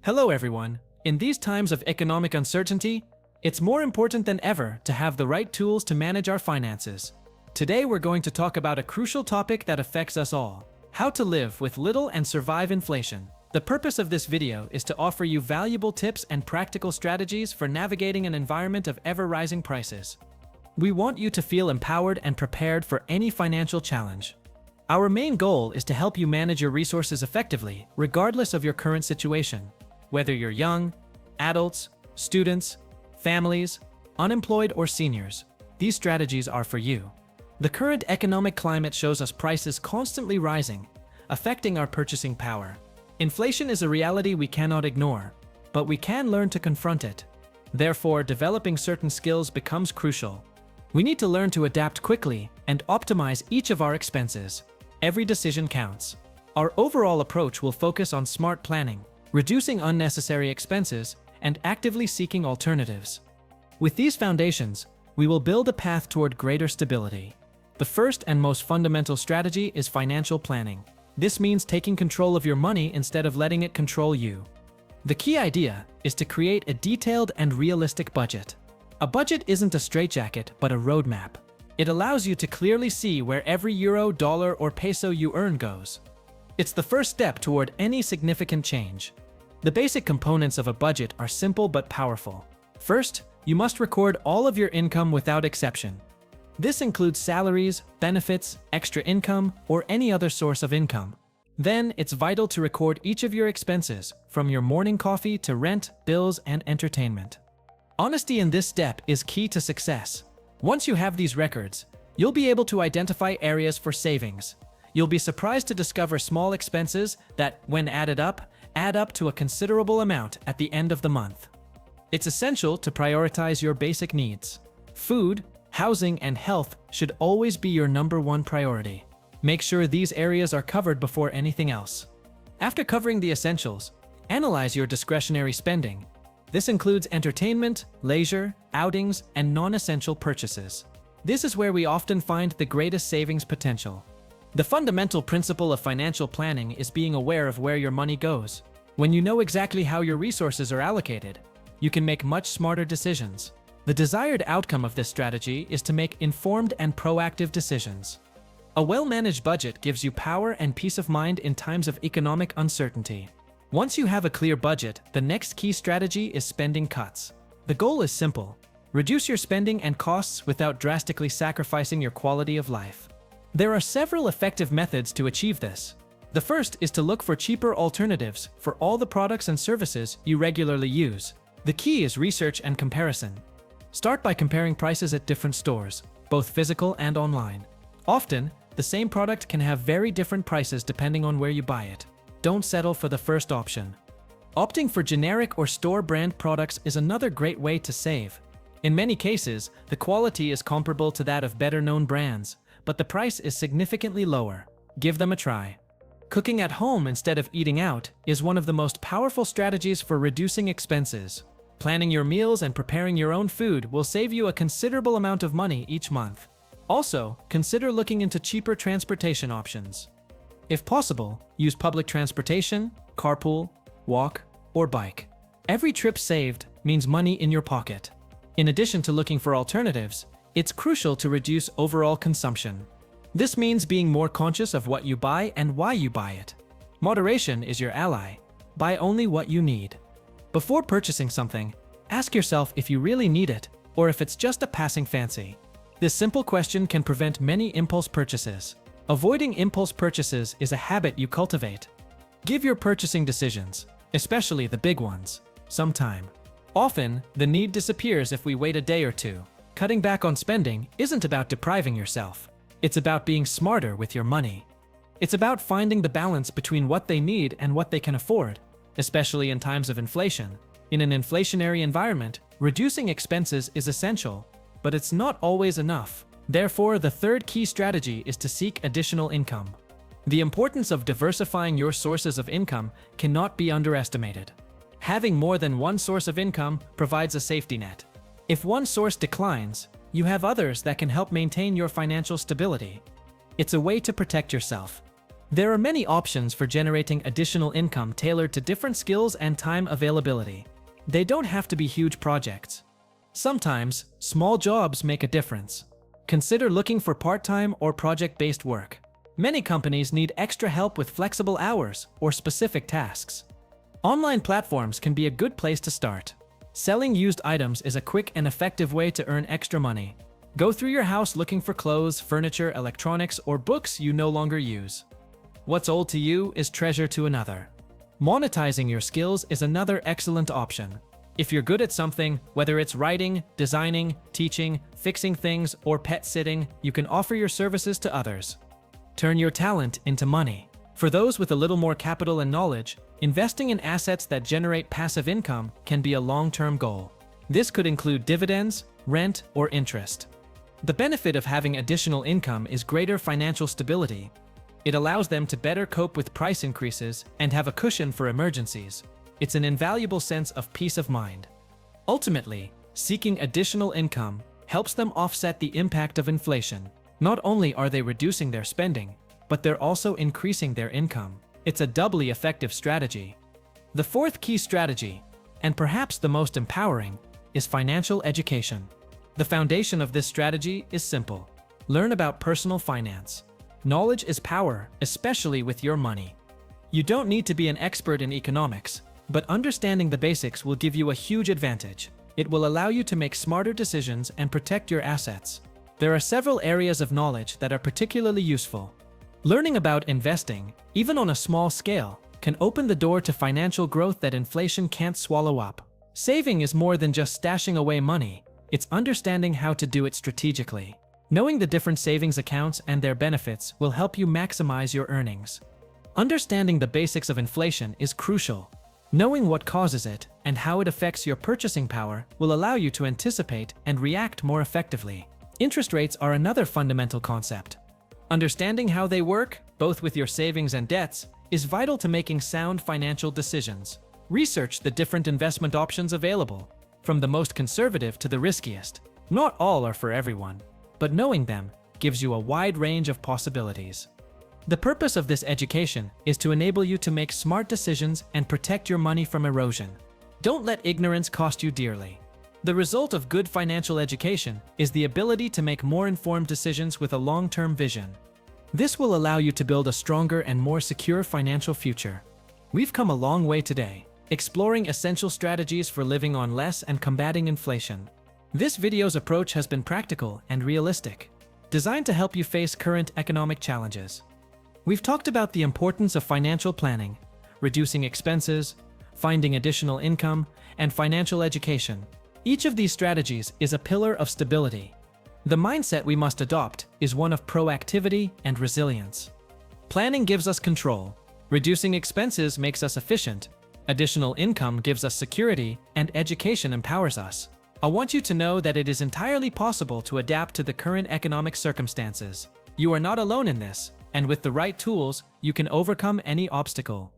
Hello everyone. In these times of economic uncertainty, it's more important than ever to have the right tools to manage our finances. Today we're going to talk about a crucial topic that affects us all: how to live with little and survive inflation. The purpose of this video is to offer you valuable tips and practical strategies for navigating an environment of ever-rising prices. We want you to feel empowered and prepared for any financial challenge. Our main goal is to help you manage your resources effectively, regardless of your current situation. Whether you're young, adults, students, families, unemployed, or seniors, these strategies are for you. The current economic climate shows us prices constantly rising, affecting our purchasing power. Inflation is a reality we cannot ignore, but we can learn to confront it. Therefore, developing certain skills becomes crucial. We need to learn to adapt quickly and optimize each of our expenses. Every decision counts. Our overall approach will focus on smart planning, reducing unnecessary expenses, and actively seeking alternatives. With these foundations, we will build a path toward greater stability. The first and most fundamental strategy is financial planning. This means taking control of your money instead of letting it control you. The key idea is to create a detailed and realistic budget. A budget isn't a straitjacket, but a roadmap. It allows you to clearly see where every euro, dollar, or peso you earn goes. It's the first step toward any significant change. The basic components of a budget are simple but powerful. First, you must record all of your income without exception. This includes salaries, benefits, extra income, or any other source of income. Then, it's vital to record each of your expenses, from your morning coffee to rent, bills, and entertainment. Honesty in this step is key to success. Once you have these records, you'll be able to identify areas for savings. You'll be surprised to discover small expenses that, when add up to a considerable amount at the end of the month. It's essential to prioritize your basic needs. Food, housing, and health should always be your #1 priority. Make sure these areas are covered before anything else. After covering the essentials, analyze your discretionary spending. This includes entertainment, leisure, outings, and non-essential purchases. This is where we often find the greatest savings potential. The fundamental principle of financial planning is being aware of where your money goes. When you know exactly how your resources are allocated, you can make much smarter decisions. The desired outcome of this strategy is to make informed and proactive decisions. A well-managed budget gives you power and peace of mind in times of economic uncertainty. Once you have a clear budget, the next key strategy is spending cuts. The goal is simple: reduce your spending and costs without drastically sacrificing your quality of life. There are several effective methods to achieve this. The first is to look for cheaper alternatives for all the products and services you regularly use. The key is research and comparison. Start by comparing prices at different stores, both physical and online. Often, the same product can have very different prices depending on where you buy it. Don't settle for the first option. Opting for generic or store brand products is another great way to save. In many cases, the quality is comparable to that of better-known brands, but the price is significantly lower. Give them a try. Cooking at home instead of eating out is one of the most powerful strategies for reducing expenses. Planning your meals and preparing your own food will save you a considerable amount of money each month. Also, consider looking into cheaper transportation options. If possible, use public transportation, carpool, walk, or bike. Every trip saved means money in your pocket. In addition to looking for alternatives, it's crucial to reduce overall consumption. This means being more conscious of what you buy and why you buy it. Moderation is your ally. Buy only what you need. Before purchasing something, ask yourself if you really need it or if it's just a passing fancy. This simple question can prevent many impulse purchases. Avoiding impulse purchases is a habit you cultivate. Give your purchasing decisions, especially the big ones, some time. Often, the need disappears if we wait a day or two. Cutting back on spending isn't about depriving yourself. It's about being smarter with your money. It's about finding the balance between what they need and what they can afford, especially in times of inflation. In an inflationary environment, reducing expenses is essential, but it's not always enough. Therefore, the third key strategy is to seek additional income. The importance of diversifying your sources of income cannot be underestimated. Having more than one source of income provides a safety net. If one source declines, you have others that can help maintain your financial stability. It's a way to protect yourself. There are many options for generating additional income tailored to different skills and time availability. They don't have to be huge projects. Sometimes, small jobs make a difference. Consider looking for part-time or project-based work. Many companies need extra help with flexible hours or specific tasks. Online platforms can be a good place to start. Selling used items is a quick and effective way to earn extra money. Go through your house looking for clothes, furniture, electronics, or books you no longer use. What's old to you is treasure to another. Monetizing your skills is another excellent option. If you're good at something, whether it's writing, designing, teaching, fixing things, or pet sitting, you can offer your services to others. Turn your talent into money. For those with a little more capital and knowledge, investing in assets that generate passive income can be a long-term goal. This could include dividends, rent, or interest. The benefit of having additional income is greater financial stability. It allows them to better cope with price increases and have a cushion for emergencies. It's an invaluable sense of peace of mind. Ultimately, seeking additional income helps them offset the impact of inflation. Not only are they reducing their spending, but they're also increasing their income. It's a doubly effective strategy. The fourth key strategy, and perhaps the most empowering, is financial education. The foundation of this strategy is simple. Learn about personal finance. Knowledge is power, especially with your money. You don't need to be an expert in economics, but understanding the basics will give you a huge advantage. It will allow you to make smarter decisions and protect your assets. There are several areas of knowledge that are particularly useful. Learning about investing, even on a small scale, can open the door to financial growth that inflation can't swallow up. Saving is more than just stashing away money. It's understanding how to do it strategically. Knowing the different savings accounts and their benefits will help you maximize your earnings. Understanding the basics of inflation is crucial. Knowing what causes it and how it affects your purchasing power will allow you to anticipate and react more effectively. Interest rates are another fundamental concept. Understanding how they work, both with your savings and debts, is vital to making sound financial decisions. Research the different investment options available, from the most conservative to the riskiest. Not all are for everyone, but knowing them gives you a wide range of possibilities. The purpose of this education is to enable you to make smart decisions and protect your money from erosion. Don't let ignorance cost you dearly. The result of good financial education is the ability to make more informed decisions with a long-term vision. This will allow you to build a stronger and more secure financial future. We've come a long way today, exploring essential strategies for living on less and combating inflation. This video's approach has been practical and realistic, designed to help you face current economic challenges. We've talked about the importance of financial planning, reducing expenses, finding additional income, and financial education. Each of these strategies is a pillar of stability. The mindset we must adopt is one of proactivity and resilience. Planning gives us control. Reducing expenses makes us efficient. Additional income gives us security, and education empowers us. I want you to know that it is entirely possible to adapt to the current economic circumstances. You are not alone in this, and with the right tools, you can overcome any obstacle.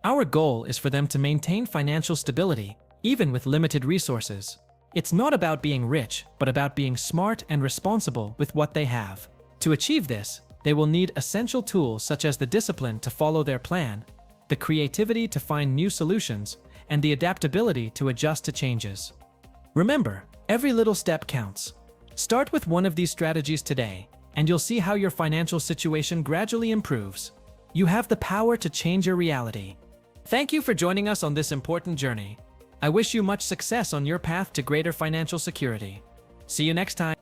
Our goal is for them to maintain financial stability, even with limited resources. It's not about being rich, but about being smart and responsible with what they have. To achieve this, they will need essential tools such as the discipline to follow their plan, the creativity to find new solutions, and the adaptability to adjust to changes. Remember, every little step counts. Start with one of these strategies today, and you'll see how your financial situation gradually improves. You have the power to change your reality. Thank you for joining us on this important journey. I wish you much success on your path to greater financial security. See you next time.